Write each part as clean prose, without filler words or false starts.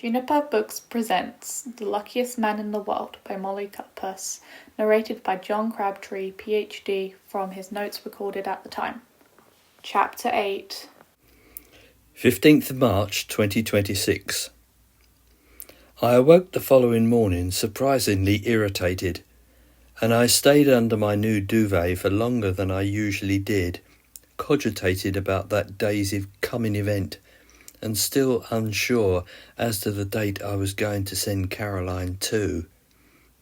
Juniper Books presents The Luckiest Man in the World by Molly Cutpurse, narrated by John Crabtree PhD from his notes recorded at the time. Chapter 8 15th of March 2026. I awoke the following morning surprisingly irritated, and I stayed under my new duvet for longer than I usually did, cogitated about that day's coming event, and still unsure as to the date I was going to send Caroline to.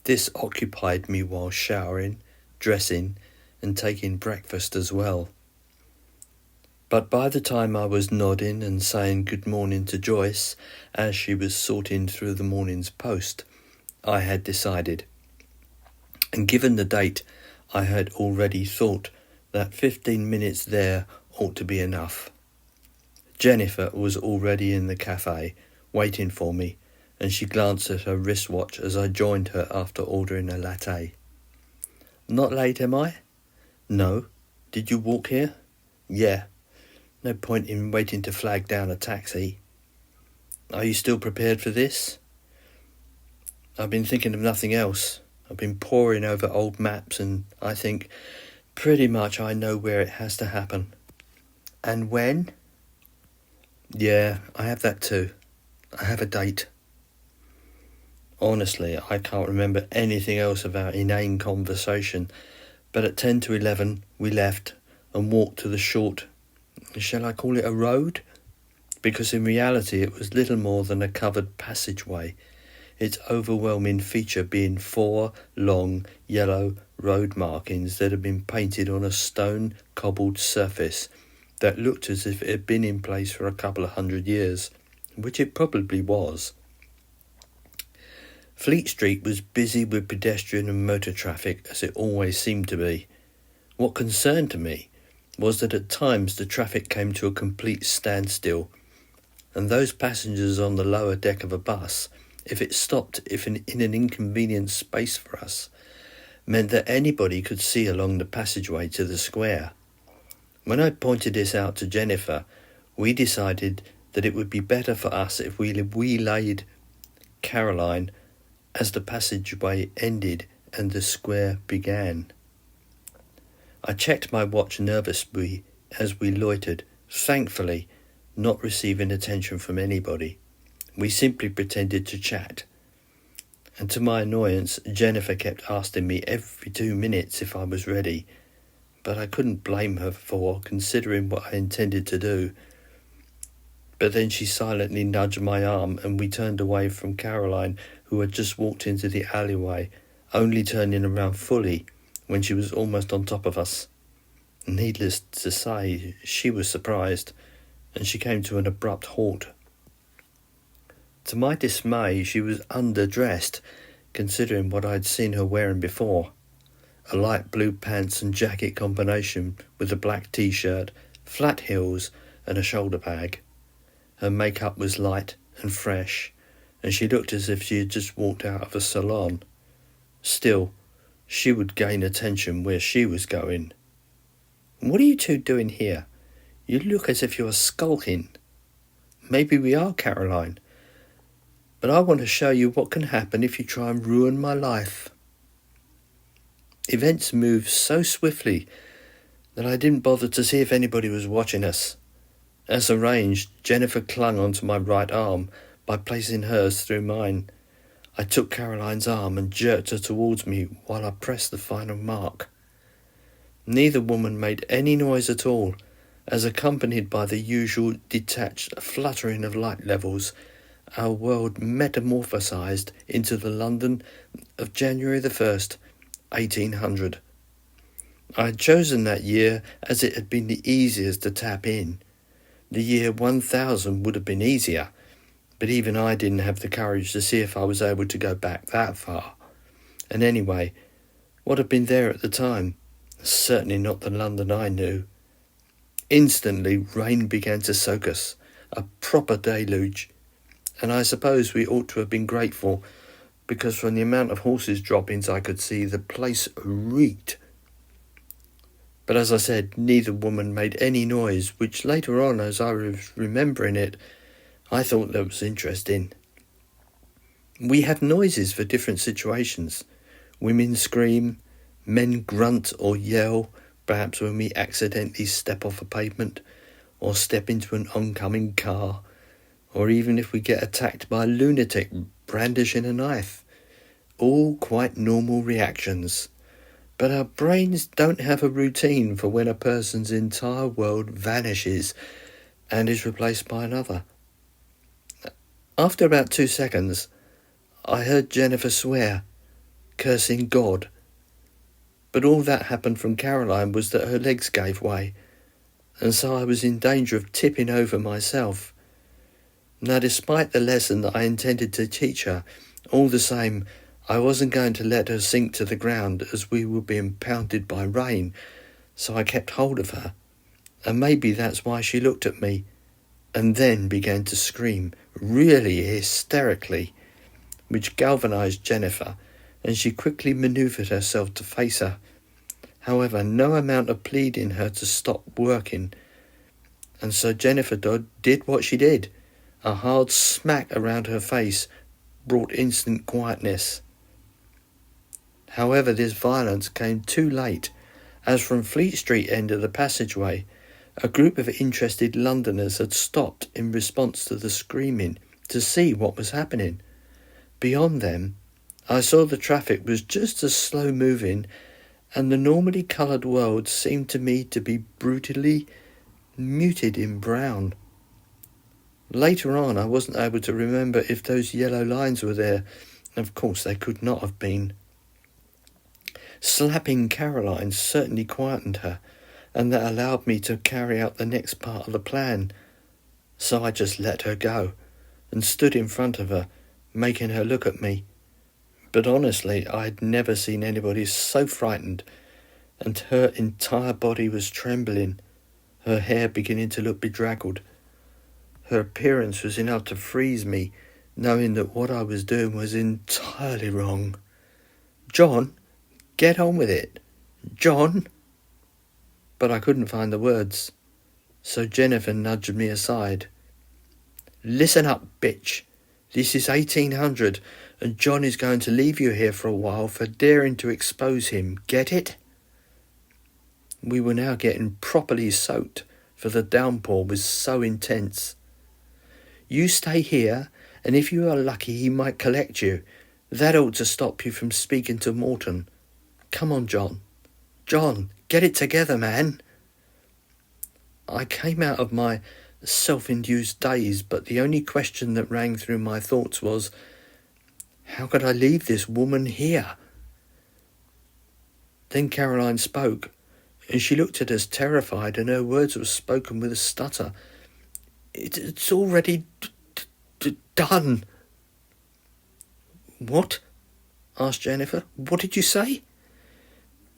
This occupied me while showering, dressing, and taking breakfast as well. But by the time I was nodding and saying good morning to Joyce as she was sorting through the morning's post, I had decided. And given the date, I had already thought that 15 minutes there ought to be enough. Jennifer was already in the cafe, waiting for me, and she glanced at her wristwatch as I joined her after ordering a latte. "Not late, am I?" "No. Did you walk here?" "Yeah. No point in waiting to flag down a taxi." "Are you still prepared for this?" "I've been thinking of nothing else. I've been poring over old maps and I think pretty much I know where it has to happen." "And when?" "Yeah, I have that too. I have a date." Honestly, I can't remember anything else of our inane conversation, but at 10 to 11 we left and walked to the short, shall I call it a road? Because in reality it was little more than a covered passageway, its overwhelming feature being 4 long yellow road markings that had been painted on a stone cobbled surface that looked as if it had been in place for a couple of 100 years, which it probably was. Fleet Street was busy with pedestrian and motor traffic, as it always seemed to be. What concerned me was that at times the traffic came to a complete standstill, and those passengers on the lower deck of a bus, if it stopped in an inconvenient space for us, meant that anybody could see along the passageway to the square. When I pointed this out to Jennifer, we decided that it would be better for us if we waylaid Caroline as the passageway ended and the square began. I checked my watch nervously as we loitered, thankfully not receiving attention from anybody. We simply pretended to chat. And to my annoyance, Jennifer kept asking me every 2 minutes if I was ready, but I couldn't blame her for considering what I intended to do. But then she silently nudged my arm and we turned away from Caroline, who had just walked into the alleyway, only turning around fully when she was almost on top of us. Needless to say, she was surprised, and she came to an abrupt halt. To my dismay, she was underdressed, considering what I had seen her wearing before. A light blue pants and jacket combination with a black t-shirt, flat heels and a shoulder bag. Her makeup was light and fresh, and she looked as if she had just walked out of a salon. Still, she would gain attention where she was going. "What are you two doing here? You look as if you are skulking." "Maybe we are, Caroline, but I want to show you what can happen if you try and ruin my life." Events moved so swiftly that I didn't bother to see if anybody was watching us. As arranged, Jennifer clung onto my right arm by placing hers through mine. I took Caroline's arm and jerked her towards me while I pressed the final mark. Neither woman made any noise at all, as accompanied by the usual detached fluttering of light levels, our world metamorphosized into the London of January the 1st, 1800. I had chosen that year as it had been the easiest to tap in. The year 1000 would have been easier, but even I didn't have the courage to see if I was able to go back that far. And anyway, what had been there at the time? Certainly not the London I knew. Instantly, rain began to soak us, a proper deluge, and I suppose we ought to have been grateful, because from the amount of horses' droppings I could see, the place reeked. But as I said, neither woman made any noise, which later on, as I was remembering it, I thought that was interesting. We have noises for different situations. Women scream, men grunt or yell, perhaps when we accidentally step off a pavement or step into an oncoming car, or even if we get attacked by a lunatic brandishing a knife. All quite normal reactions. But our brains don't have a routine for when a person's entire world vanishes and is replaced by another. After about 2 seconds, I heard Jennifer swear, cursing God. But all that happened from Caroline was that her legs gave way, and so I was in danger of tipping over myself. Now, despite the lesson that I intended to teach her, all the same, I wasn't going to let her sink to the ground as we were being pounded by rain, so I kept hold of her, and maybe that's why she looked at me, and then began to scream, really hysterically, which galvanised Jennifer, and she quickly manoeuvred herself to face her. However, no amount of pleading her to stop working, and so Jennifer did what she did. A hard smack around her face brought instant quietness. However, this violence came too late, as from Fleet Street end of the passageway, a group of interested Londoners had stopped in response to the screaming to see what was happening. Beyond them, I saw the traffic was just as slow moving, and the normally coloured world seemed to me to be brutally muted in brown. Later on, I wasn't able to remember if those yellow lines were there. Of course, they could not have been. Slapping Caroline certainly quietened her, and that allowed me to carry out the next part of the plan. So I just let her go, and stood in front of her, making her look at me. But honestly, I had never seen anybody so frightened, and her entire body was trembling, her hair beginning to look bedraggled. Her appearance was enough to freeze me, knowing that what I was doing was entirely wrong. "John, get on with it. John!" But I couldn't find the words, so Jennifer nudged me aside. "Listen up, bitch. This is 1800, and John is going to leave you here for a while for daring to expose him. Get it?" We were now getting properly soaked, for the downpour was so intense. "You stay here, and if you are lucky he might collect you. That ought to stop you from speaking to Morton. Come on, John. John, get it together, man." I came out of my self-induced daze, but the only question that rang through my thoughts was, how could I leave this woman here? Then Caroline spoke, and she looked at us terrified, and her words were spoken with a stutter. "It's already done." "What?" asked Jennifer. "What did you say?"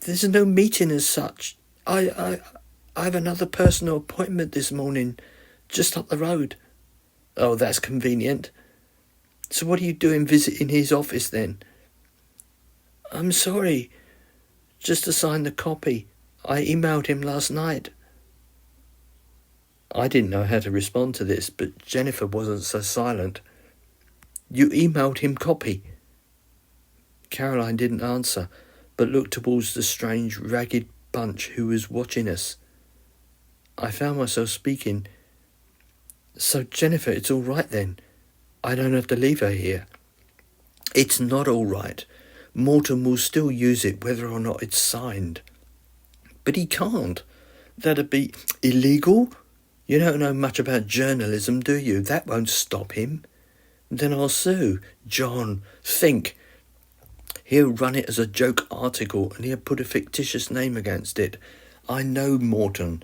"There's no meeting as such. I have another personal appointment this morning, just up the road." "Oh, that's convenient. So what are you doing visiting his office then?" "I'm sorry. Just to sign the copy. I emailed him last night." I didn't know how to respond to this, but Jennifer wasn't so silent. "You emailed him copy?" Caroline didn't answer, but looked towards the strange, ragged bunch who was watching us. I found myself speaking. "So, Jennifer, it's all right then? I don't have to leave her here?" "It's not all right. Morton will still use it whether or not it's signed." "But he can't. That'd be illegal? You don't know much about journalism, do you? That won't stop him." "Then I'll sue." "John, think. He'll run it as a joke article and he'll put a fictitious name against it. I know Morton.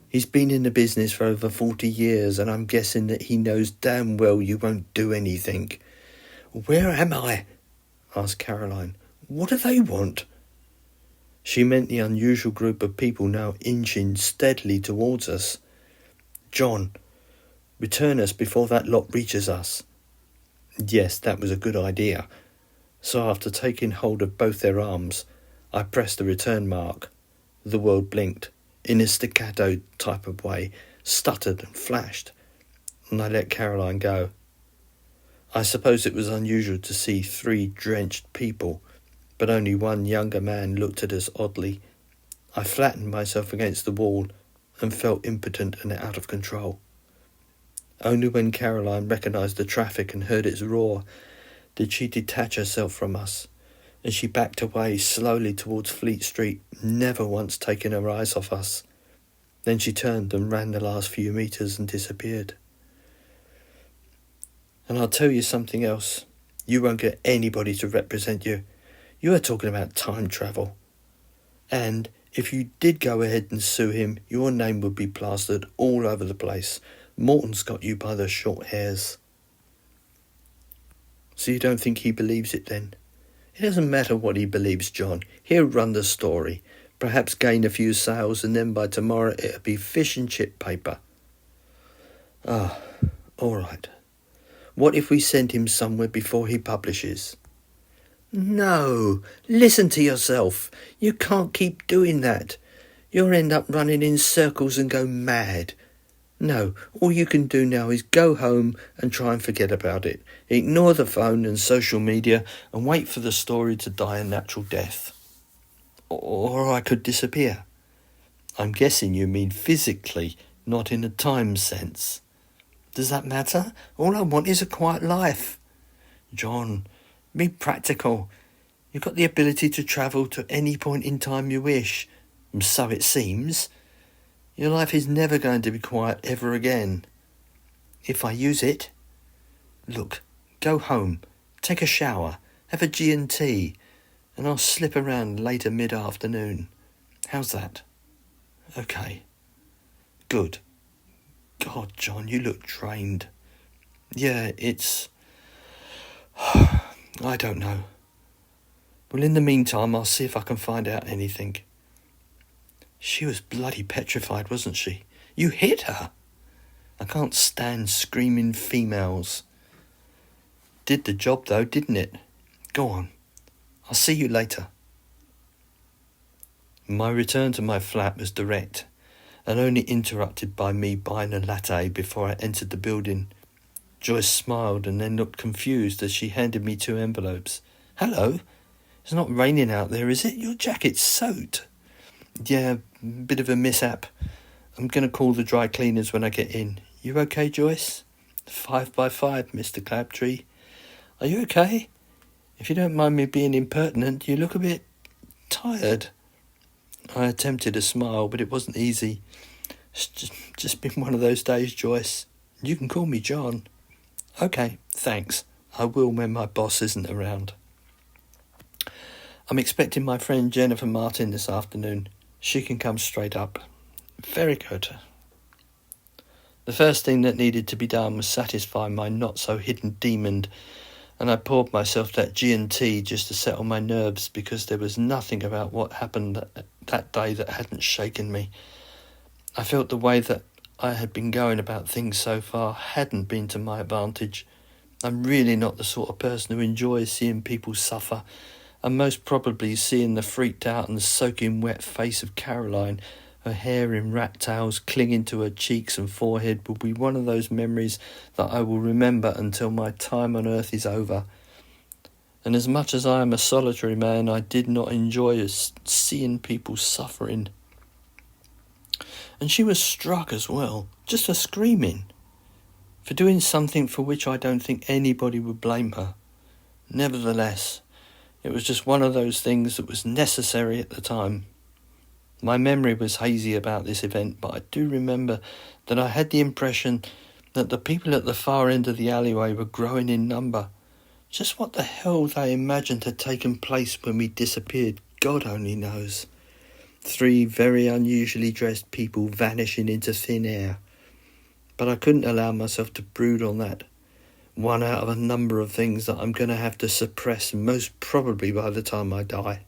He's been in the business for over 40 years, and I'm guessing that he knows damn well you won't do anything." "Where am I?" asked Caroline. "What do they want?" She meant the unusual group of people now inching steadily towards us. "John, return us before that lot reaches us." Yes, that was a good idea. So after taking hold of both their arms, I pressed the return mark. The world blinked, in a staccato type of way, stuttered and flashed, and I let Caroline go. I suppose it was unusual to see 3 drenched people, but only one younger man looked at us oddly. I flattened myself against the wall and felt impotent and out of control. Only when Caroline recognised the traffic and heard its roar did she detach herself from us, and she backed away slowly towards Fleet Street, never once taking her eyes off us. Then she turned and ran the last few metres and disappeared. And I'll tell you something else. You won't get anybody to represent you. You are talking about time travel. And if you did go ahead and sue him, your name would be plastered all over the place. Morton's got you by the short hairs. So you don't think he believes it then? It doesn't matter what he believes, John. He'll run the story, perhaps gain a few sales, and then by tomorrow it'll be fish and chip paper. Ah, all right. What if we send him somewhere before he publishes? No, listen to yourself. You can't keep doing that. You'll end up running in circles and go mad. No, all you can do now is go home and try and forget about it. Ignore the phone and social media and wait for the story to die a natural death. Or I could disappear. I'm guessing you mean physically, not in a time sense. Does that matter? All I want is a quiet life. John, be practical. You've got the ability to travel to any point in time you wish. So it seems. Your life is never going to be quiet ever again. If I use it. Look, go home, take a shower, have a G&T, and I'll slip around later mid-afternoon. How's that? Okay. Good. God, John, you look drained. Yeah, it's... I don't know. Well, in the meantime, I'll see if I can find out anything. She was bloody petrified, wasn't she? You hit her. I can't stand screaming females. Did the job, though, didn't it? Go on. I'll see you later. My return to my flat was direct, and only interrupted by me buying a latte before I entered the building. Joyce smiled and then looked confused as she handed me 2 envelopes. Hello? It's not raining out there, is it? Your jacket's soaked. Yeah, bit of a mishap. I'm going to call the dry cleaners when I get in. You okay, Joyce? 5 by 5, Mr. Crabtree. Are you okay? If you don't mind me being impertinent, you look a bit tired. I attempted a smile, but it wasn't easy. It's just been one of those days, Joyce. You can call me John. Okay, thanks. I will when my boss isn't around. I'm expecting my friend Jennifer Martin this afternoon. She can come straight up. Very good. The first thing that needed to be done was satisfy my not-so-hidden demon, and I poured myself that G&T just to settle my nerves because there was nothing about what happened that day that hadn't shaken me. I felt the way that I had been going about things so far hadn't been to my advantage. I'm really not the sort of person who enjoys seeing people suffer, and most probably seeing the freaked out and soaking wet face of Caroline, her hair in rat tails clinging to her cheeks and forehead, will be one of those memories that I will remember until my time on earth is over. And as much as I am a solitary man, I did not enjoy seeing people suffering. And she was struck as well, just for screaming, for doing something for which I don't think anybody would blame her. Nevertheless, it was just one of those things that was necessary at the time. My memory was hazy about this event, but I do remember that I had the impression that the people at the far end of the alleyway were growing in number. Just what the hell they imagined had taken place when we disappeared, God only knows. 3 very unusually dressed people vanishing into thin air. But I couldn't allow myself to brood on that. One out of a number of things that I'm going to have to suppress, most probably by the time I die.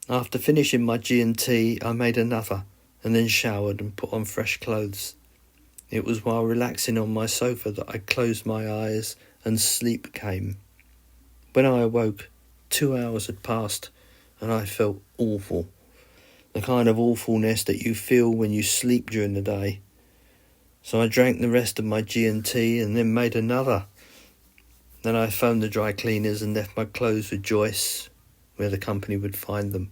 After finishing my G&T, I made another, and then showered and put on fresh clothes. It was while relaxing on my sofa that I closed my eyes and sleep came. When I awoke, 2 hours had passed, and I felt awful. The kind of awfulness that you feel when you sleep during the day. So I drank the rest of my G&T and then made another, Then I phoned the dry cleaners and left my clothes with Joyce, where the company would find them.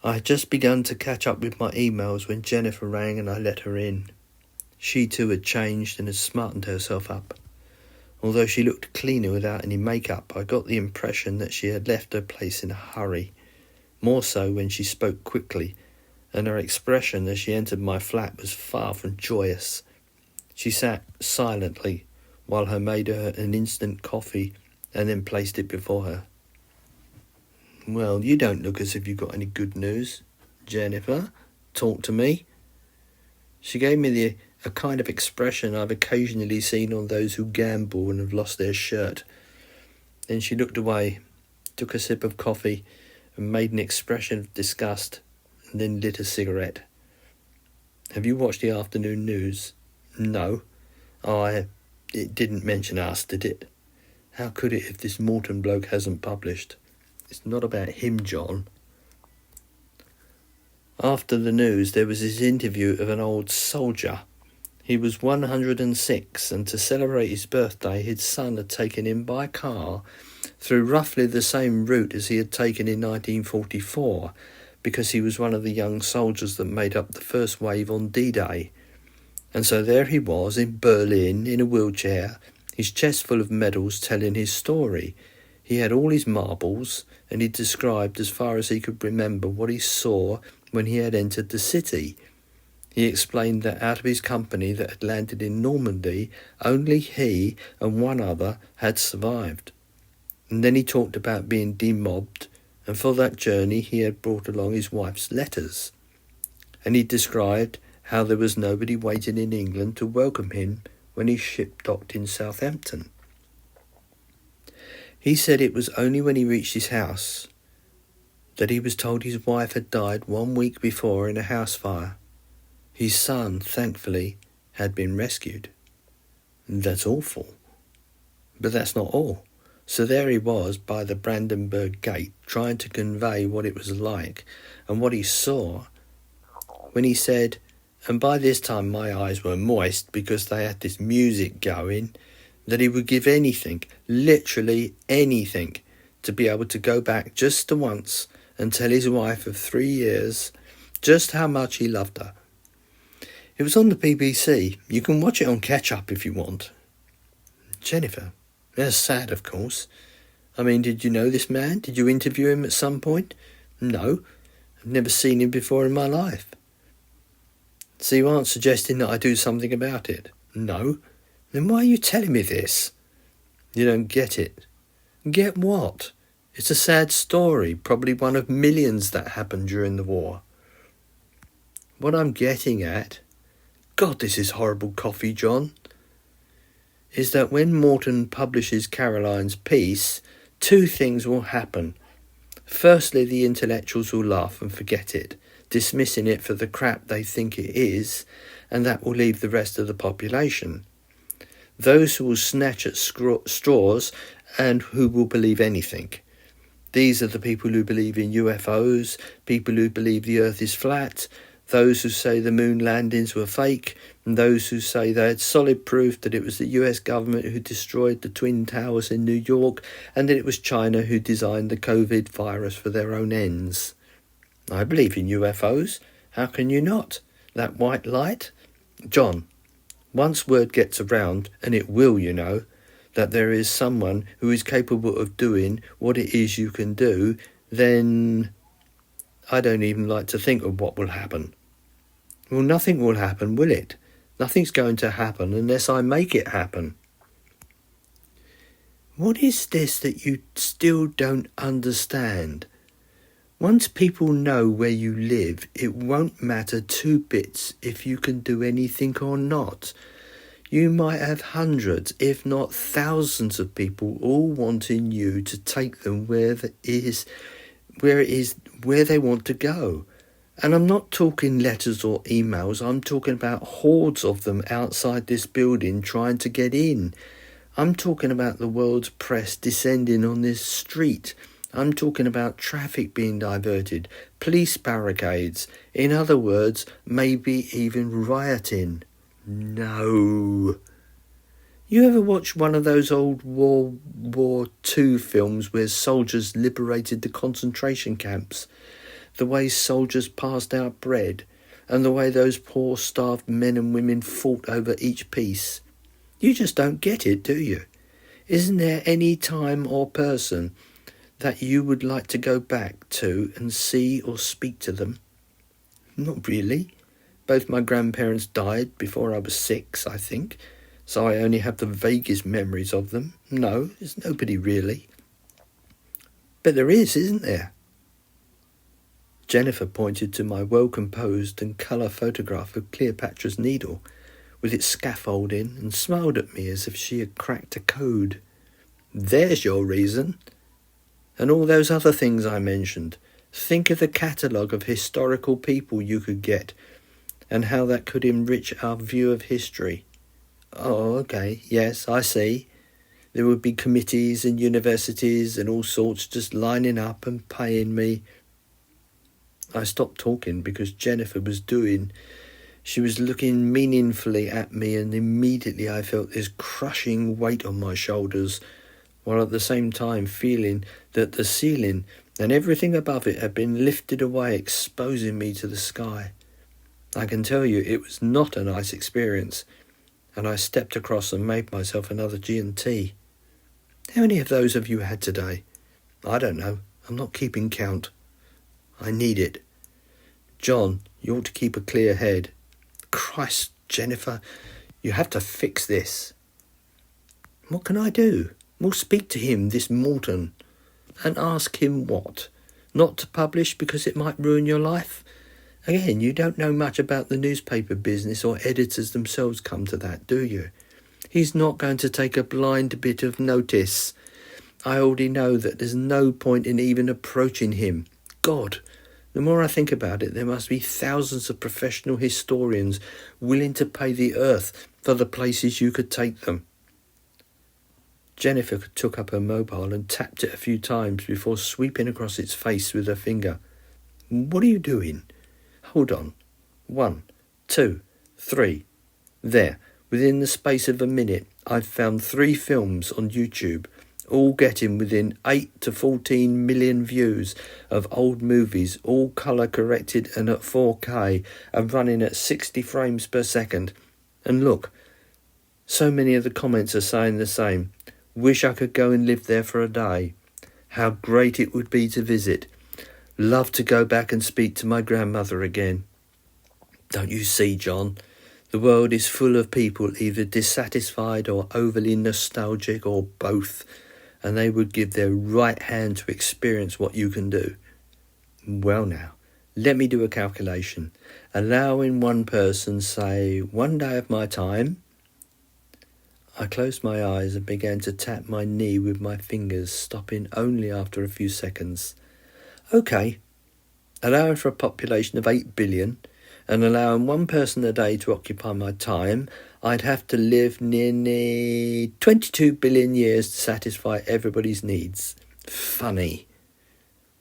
I had just begun to catch up with my emails when Jennifer rang and I let her in. She too had changed and had smartened herself up. Although she looked cleaner without any makeup, I got the impression that she had left her place in a hurry, more so when she spoke quickly, and her expression as she entered my flat was far from joyous. She sat silently while her maid made her an instant coffee and then placed it before her. "Well, you don't look as if you've got any good news. Jennifer, talk to me." She gave me a kind of expression I've occasionally seen on those who gamble and have lost their shirt. Then she looked away, took a sip of coffee, and made an expression of disgust, and then lit a cigarette. "Have you watched the afternoon news?" "No." It didn't mention us, did it?" "How could it if this Morton bloke hasn't published?" "It's not about him, John." After the news, there was this interview of an old soldier. He was 106, and to celebrate his birthday, his son had taken him by car through roughly the same route as he had taken in 1944, because he was one of the young soldiers that made up the first wave on D-Day. And so there he was in Berlin, in a wheelchair, his chest full of medals, telling his story. He had all his marbles, and he described, as far as he could remember, what he saw when he had entered the city. He explained that out of his company that had landed in Normandy, only he and one other had survived. And then he talked about being demobbed, and for that journey he had brought along his wife's letters. And he described how there was nobody waiting in England to welcome him when his ship docked in Southampton. He said it was only when he reached his house that he was told his wife had died 1 week before in a house fire. His son, thankfully, had been rescued. That's awful. But that's not all. So there he was by the Brandenburg Gate, trying to convey what it was like and what he saw, when he said, and by this time my eyes were moist because they had this music going, that he would give anything, literally anything, to be able to go back just to once and tell his wife of 3 years just how much he loved her. It was on the BBC. You can watch it on catch-up if you want. Jennifer, that's sad, of course. I mean, did you know this man? Did you interview him at some point? No, I've never seen him before in my life. So you aren't suggesting that I do something about it? No. Then why are you telling me this? You don't get it. Get what? It's a sad story, probably one of millions that happened during the war. What I'm getting at, God, this is horrible coffee, John, is that when Morton publishes Caroline's piece, 2 things will happen. Firstly, the intellectuals will laugh and forget it, dismissing it for the crap they think it is, and that will leave the rest of the population. Those who will snatch at straws and who will believe anything. These are the people who believe in UFOs, people who believe the earth is flat, those who say the moon landings were fake, and those who say they had solid proof that it was the US government who destroyed the Twin Towers in New York and that it was China who designed the COVID virus for their own ends. I believe in UFOs. How can you not? That white light? John, once word gets around, and it will, you know, that there is someone who is capable of doing what it is you can do, then I don't even like to think of what will happen. Well, nothing will happen, will it? Nothing's going to happen unless I make it happen. What is this that you still don't understand? Once people know where you live, it won't matter 2 bits if you can do anything or not. You might have hundreds, if not thousands of people all wanting you to take them where they want to go. And I'm not talking letters or emails, I'm talking about hordes of them outside this building trying to get in. I'm talking about the world's press descending on this street. I'm talking about traffic being diverted, police barricades, in other words, maybe even rioting. No. You ever watch one of those old World War II films where soldiers liberated the concentration camps? The way soldiers passed out bread, and the way those poor starved men and women fought over each piece. You just don't get it, do you? Isn't there any time or person that you would like to go back to and see or speak to them? Not really. Both my grandparents died before I was 6, I think, so I only have the vaguest memories of them. No, there's nobody really. But there is, isn't there? Jennifer pointed to my well-composed and colour photograph of Cleopatra's Needle, with its scaffolding, and smiled at me as if she had cracked a code. There's your reason. And all those other things I mentioned. Think of the catalogue of historical people you could get, and how that could enrich our view of history. Oh, okay, yes, I see. There would be committees and universities and all sorts just lining up and paying me. I stopped talking because Jennifer she was looking meaningfully at me, and immediately I felt this crushing weight on my shoulders, while at the same time feeling that the ceiling and everything above it had been lifted away, exposing me to the sky. I can tell you it was not a nice experience, and I stepped across and made myself another G&T. How many of those have you had today? I don't know. I'm not keeping count. I need it. John, you ought to keep a clear head. Christ, Jennifer, you have to fix this. What can I do? We'll speak to him, this Morton, and ask him what? Not to publish because it might ruin your life? Again, you don't know much about the newspaper business, or editors themselves come to that, do you? He's not going to take a blind bit of notice. I already know that there's no point in even approaching him. God, the more I think about it, there must be thousands of professional historians willing to pay the earth for the places you could take them. Jennifer took up her mobile and tapped it a few times before sweeping across its face with her finger. What are you doing? Hold on. 1, 2, 3. There, within the space of a minute, I've found 3 films on YouTube, all getting within 8 to 14 million views of old movies, all colour corrected and at 4K, and running at 60 frames per second. And look, so many of the comments are saying the same. Wish I could go and live there for a day. How great it would be to visit. Love to go back and speak to my grandmother again. Don't you see, John? The world is full of people either dissatisfied or overly nostalgic, or both, and they would give their right hand to experience what you can do. Well now, let me do a calculation. Allowing one person, say, 1 day of my time. I closed my eyes and began to tap my knee with my fingers, stopping only after a few seconds. OK, allowing for a population of 8 billion and allowing one person a day to occupy my time, I'd have to live nearly 22 billion years to satisfy everybody's needs. Funny.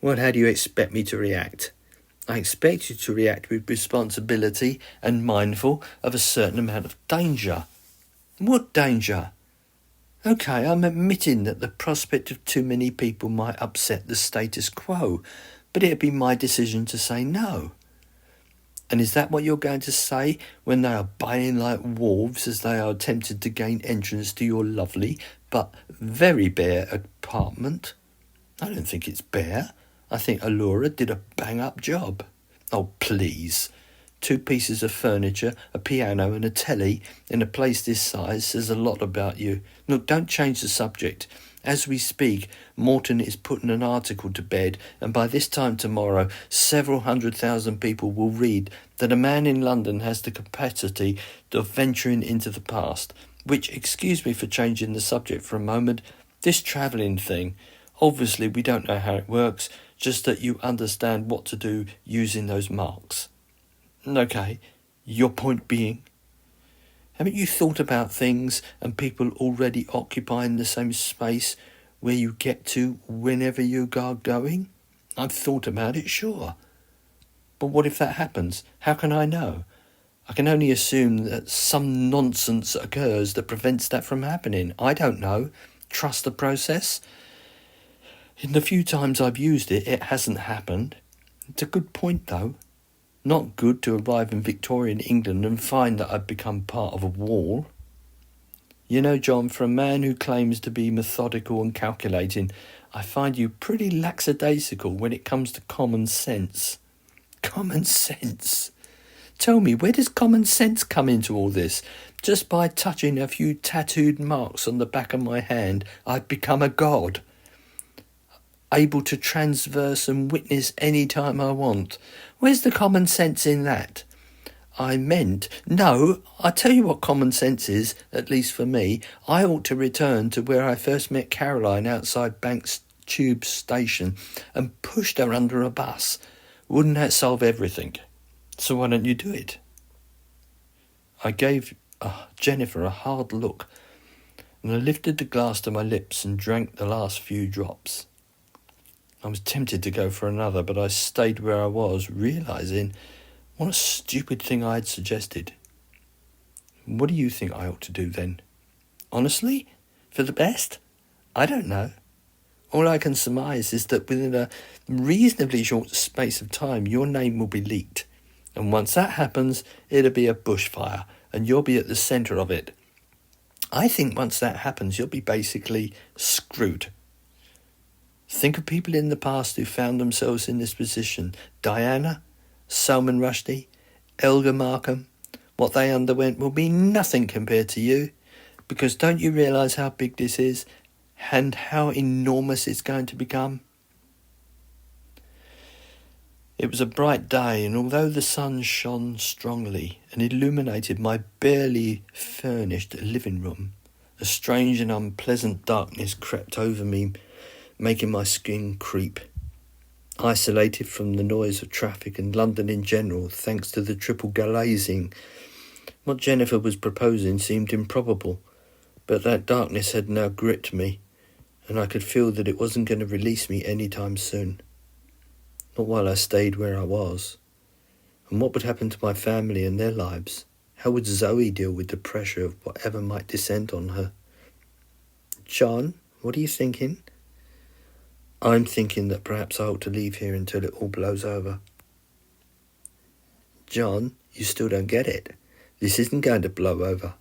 Well, how do you expect me to react? I expect you to react with responsibility and mindful of a certain amount of danger. What danger? OK, I'm admitting that the prospect of too many people might upset the status quo, but it'd be my decision to say no. And is that what you're going to say when they are baying like wolves as they are attempted to gain entrance to your lovely but very bare apartment? I don't think it's bare. I think Allura did a bang-up job. Oh, please. 2 pieces of furniture, a piano and a telly in a place this size says a lot about you. Look, don't change the subject. As we speak, Morton is putting an article to bed, and by this time tomorrow, several 100,000 people will read that a man in London has the capacity of venturing into the past, which, excuse me for changing the subject for a moment, this travelling thing, obviously we don't know how it works, just that you understand what to do using those marks. OK, your point being? Haven't you thought about things and people already occupying the same space where you get to whenever you are going? I've thought about it, sure. But what if that happens? How can I know? I I can only assume that some nonsense occurs that prevents that from happening. I don't know. Trust the process. In the few times I've used it, it hasn't happened. It's a good point, though. Not good to arrive in Victorian England and find that I've become part of a wall. You know, John, for a man who claims to be methodical and calculating, I find you pretty lackadaisical when it comes to common sense. Common sense? Tell me, where does common sense come into all this? Just by touching a few tattooed marks on the back of my hand, I've become a god. Able to transverse and witness any time I want. Where's the common sense in that? No, I tell you what common sense is, at least for me. I ought to return to where I first met Caroline outside Banks Tube Station and pushed her under a bus. Wouldn't that solve everything? So why don't you do it? I gave Jennifer a hard look, and I lifted the glass to my lips and drank the last few drops. I was tempted to go for another, but I stayed where I was, realising what a stupid thing I had suggested. What do you think I ought to do then? Honestly? For the best? I don't know. All I can surmise is that within a reasonably short space of time, your name will be leaked. And once that happens, it'll be a bushfire, and you'll be at the centre of it. I think once that happens, you'll be basically screwed. Think of people in the past who found themselves in this position. Diana, Salman Rushdie, Elgar Markham. What they underwent will be nothing compared to you. Because don't you realise how big this is and how enormous it's going to become? It was a bright day, and although the sun shone strongly and illuminated my barely furnished living room, a strange and unpleasant darkness crept over me, making my skin creep. Isolated from the noise of traffic and London in general, thanks to the triple glazing, what Jennifer was proposing seemed improbable, but that darkness had now gripped me, and I could feel that it wasn't going to release me any time soon. Not while I stayed where I was. And what would happen to my family and their lives? How would Zoe deal with the pressure of whatever might descend on her? John, what are you thinking? I'm thinking that perhaps I ought to leave here until it all blows over. John, you still don't get it. This isn't going to blow over.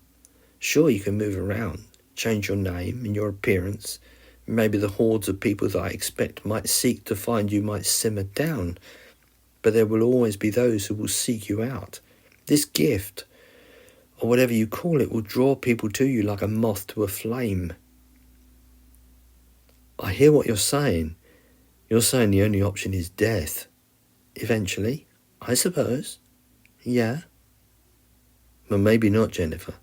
Sure, you can move around, change your name and your appearance. Maybe the hordes of people that I expect might seek to find you might simmer down. But there will always be those who will seek you out. This gift, or whatever you call it, will draw people to you like a moth to a flame. I hear what you're saying. You're saying the only option is death. Eventually, I suppose. Yeah. But maybe not, Jennifer.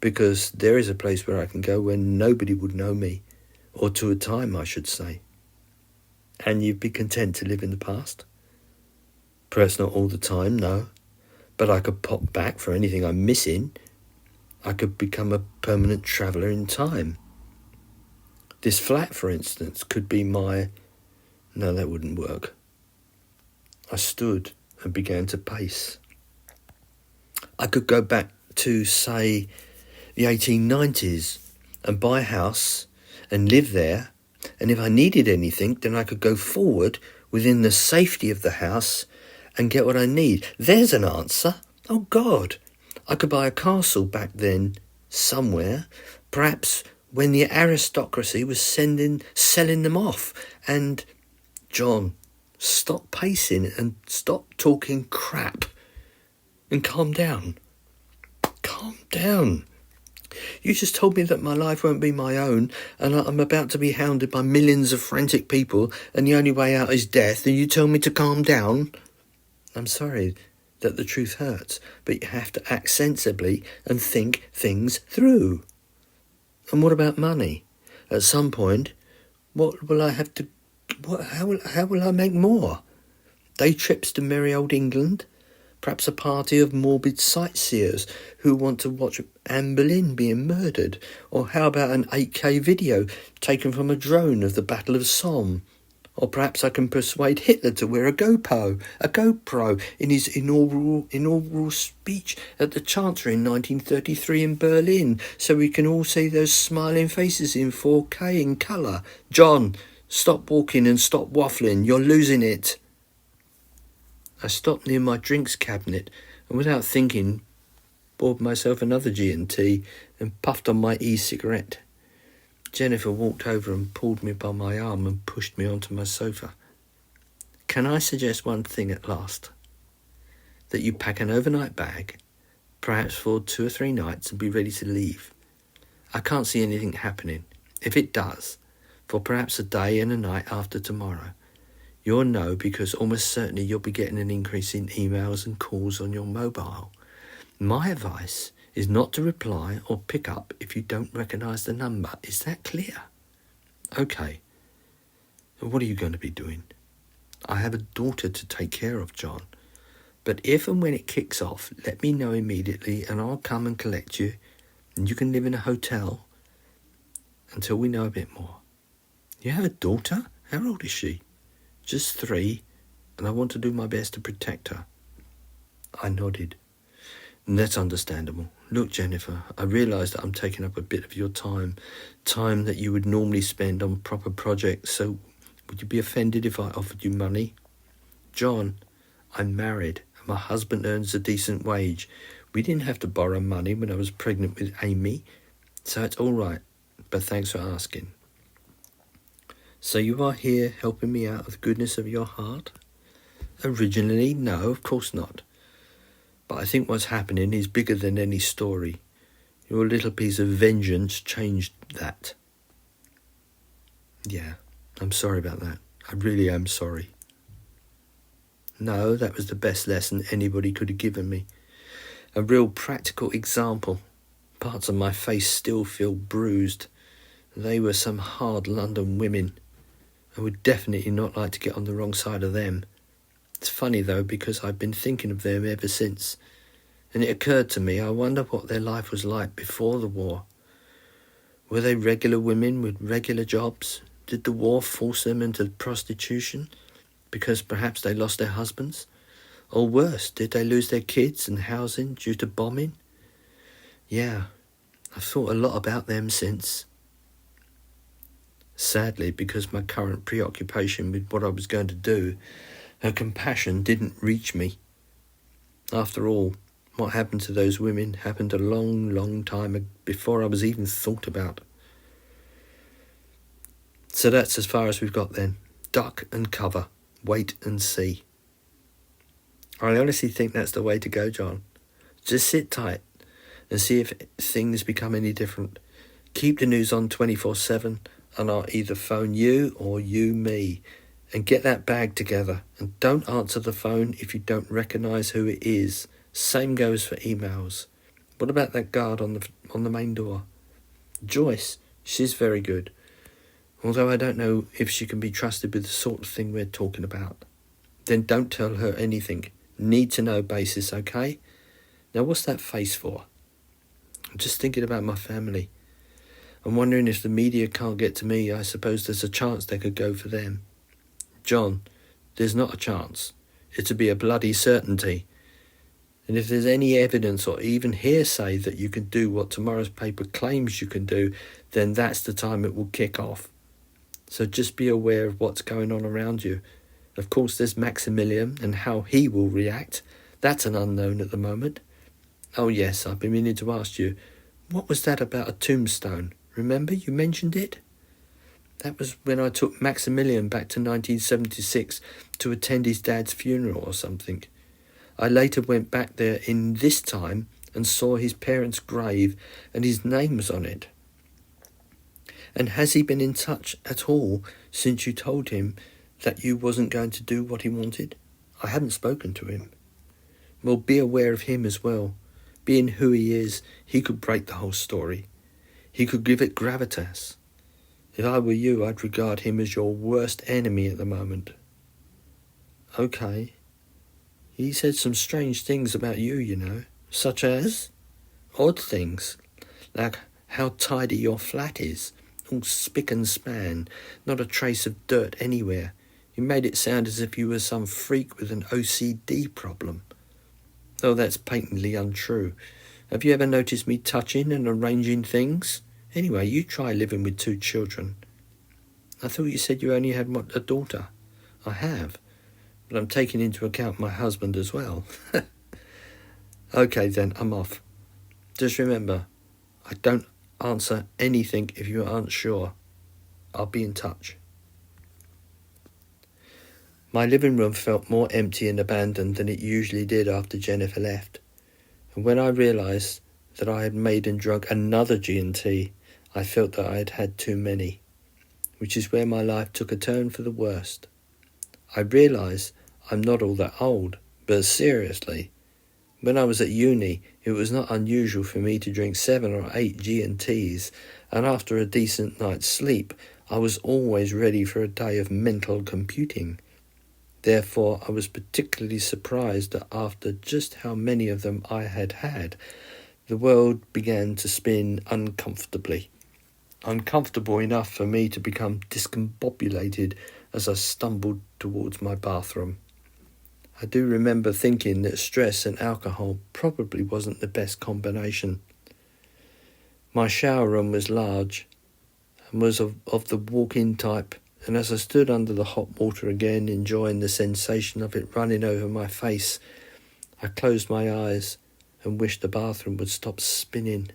Because there is a place where I can go where nobody would know me. Or to a time, I should say. And you'd be content to live in the past? Perhaps not all the time, no. But I could pop back for anything I'm missing. I could become a permanent traveller in time. This flat, for instance, could be my... No, that wouldn't work. I stood and began to pace. I could go back to, say, the 1890s and buy a house and live there, and if I needed anything, then I could go forward within the safety of the house and get what I need. There's an answer. Oh, God. I could buy a castle back then, somewhere, perhaps when the aristocracy was selling them off. And, John, stop pacing and stop talking crap and calm down. Calm down. You just told me that my life won't be my own and I'm about to be hounded by millions of frantic people and the only way out is death, and you tell me to calm down? I'm sorry that the truth hurts, but you have to act sensibly and think things through. And what about money? At some point, what will I have to... How will I make more? Day trips to merry old England? Perhaps a party of morbid sightseers who want to watch Anne Boleyn being murdered? Or how about an 8K video taken from a drone of the Battle of Somme? Or perhaps I can persuade Hitler to wear a GoPro in his inaugural speech at the Chancellery in 1933 in Berlin, so we can all see those smiling faces in 4K in colour. John, stop walking and stop waffling. You're losing it. I stopped near my drinks cabinet and without thinking poured myself another G&T and puffed on my e-cigarette. Jennifer walked over and pulled me by my arm and pushed me onto my sofa. Can I suggest one thing at last? That you pack an overnight bag, perhaps for 2 or 3 nights, and be ready to leave. I can't see anything happening. If it does, for perhaps a day and a night after tomorrow, you'll know because almost certainly you'll be getting an increase in emails and calls on your mobile. My advice is not to reply or pick up if you don't recognise the number. Is that clear? Okay. What are you going to be doing? I have a daughter to take care of, John. But if and when it kicks off, let me know immediately and I'll come and collect you. And you can live in a hotel until we know a bit more. You have a daughter? How old is she? Just 3, and I want to do my best to protect her. I nodded. That's understandable. Look, Jennifer, I realise that I'm taking up a bit of your time that you would normally spend on proper projects, so would you be offended if I offered you money? John, I'm married, and my husband earns a decent wage. We didn't have to borrow money when I was pregnant with Amy, so it's all right, but thanks for asking. So you are here helping me out of the goodness of your heart? Originally, no, of course not. But I think what's happening is bigger than any story. Your little piece of vengeance changed that. Yeah, I'm sorry about that. I really am sorry. No, that was the best lesson anybody could have given me. A real practical example. Parts of my face still feel bruised. They were some hard London women. I would definitely not like to get on the wrong side of them. It's funny though, because I've been thinking of them ever since. And it occurred to me, I wonder what their life was like before the war. Were they regular women with regular jobs? Did the war force them into prostitution? Because perhaps they lost their husbands? Or worse, did they lose their kids and housing due to bombing? Yeah, I've thought a lot about them since. Sadly, because my current preoccupation with what I was going to do, her compassion didn't reach me. After all, what happened to those women happened a long, long time before I was even thought about. So that's as far as we've got then. Duck and cover. Wait and see. I honestly think that's the way to go, John. Just sit tight and see if things become any different. Keep the news on 24/7 and I'll either phone you or you me. And get that bag together. And don't answer the phone if you don't recognise who it is. Same goes for emails. What about that guard on the main door? Joyce, she's very good. Although I don't know if she can be trusted with the sort of thing we're talking about. Then don't tell her anything. Need to know basis, okay? Now what's that face for? I'm just thinking about my family. I'm wondering if the media can't get to me. I suppose there's a chance they could go for them. John, there's not a chance. It'll be a bloody certainty. And if there's any evidence or even hearsay that you can do what tomorrow's paper claims you can do, then that's the time it will kick off. So just be aware of what's going on around you. Of course, there's Maximilian and how he will react. That's an unknown at the moment. Oh yes, I've been meaning to ask you, what was that about a tombstone? Remember, you mentioned it? That was when I took Maximilian back to 1976 to attend his dad's funeral or something. I later went back there in this time and saw his parents' grave and his name was on it. And has he been in touch at all since you told him that you wasn't going to do what he wanted? I haven't spoken to him. Well, be aware of him as well. Being who he is, he could break the whole story. He could give it gravitas. If I were you, I'd regard him as your worst enemy at the moment. Okay. He said some strange things about you, you know. Such as? Odd things. Like how tidy your flat is. All spick and span. Not a trace of dirt anywhere. You made it sound as if you were some freak with an OCD problem. Though that's patently untrue. Have you ever noticed me touching and arranging things? Anyway, you try living with 2 children. I thought you said you only had a daughter. I have, but I'm taking into account my husband as well. Okay then, I'm off. Just remember, I don't answer anything if you aren't sure. I'll be in touch. My living room felt more empty and abandoned than it usually did after Jennifer left. And when I realised that I had made and drunk another G&T, I felt that I had had too many, which is where my life took a turn for the worst. I realise I'm not all that old, but seriously, when I was at uni, it was not unusual for me to drink 7 or 8 G&Ts, and after a decent night's sleep, I was always ready for a day of mental computing. Therefore, I was particularly surprised that after just how many of them I had had, the world began to spin uncomfortably. Uncomfortable enough for me to become discombobulated as I stumbled towards my bathroom. I do remember thinking that stress and alcohol probably wasn't the best combination. My shower room was large and was of the walk-in type, and as I stood under the hot water again, enjoying the sensation of it running over my face, I closed my eyes and wished the bathroom would stop spinning,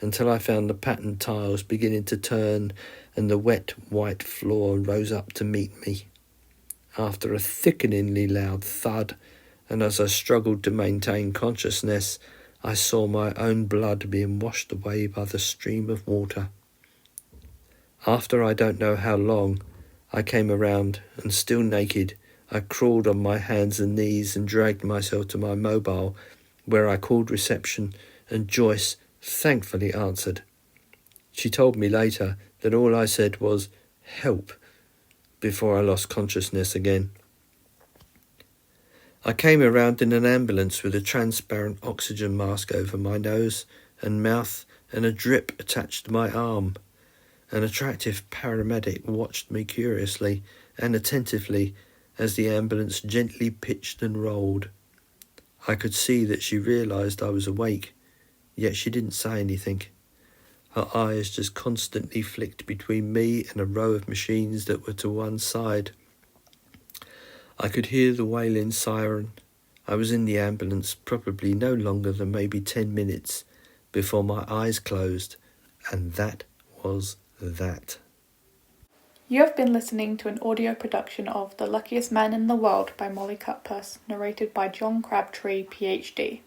until I found the patterned tiles beginning to turn and the wet white floor rose up to meet me. After a thickeningly loud thud, and as I struggled to maintain consciousness, I saw my own blood being washed away by the stream of water. After I don't know how long, I came around, and still naked, I crawled on my hands and knees and dragged myself to my mobile, where I called reception, and Joyce thankfully answered. She told me later that all I said was, "Help," before I lost consciousness again. I came around in an ambulance with a transparent oxygen mask over my nose and mouth and a drip attached to my arm. An attractive paramedic watched me curiously and attentively as the ambulance gently pitched and rolled. I could see that she realised I was awake, yet she didn't say anything. Her eyes just constantly flicked between me and a row of machines that were to one side. I could hear the wailing siren. I was in the ambulance probably no longer than maybe 10 minutes before my eyes closed, and that was that. You have been listening to an audio production of The Luckiest Man in the World by Molly Cutpurse, narrated by John Crabtree PhD.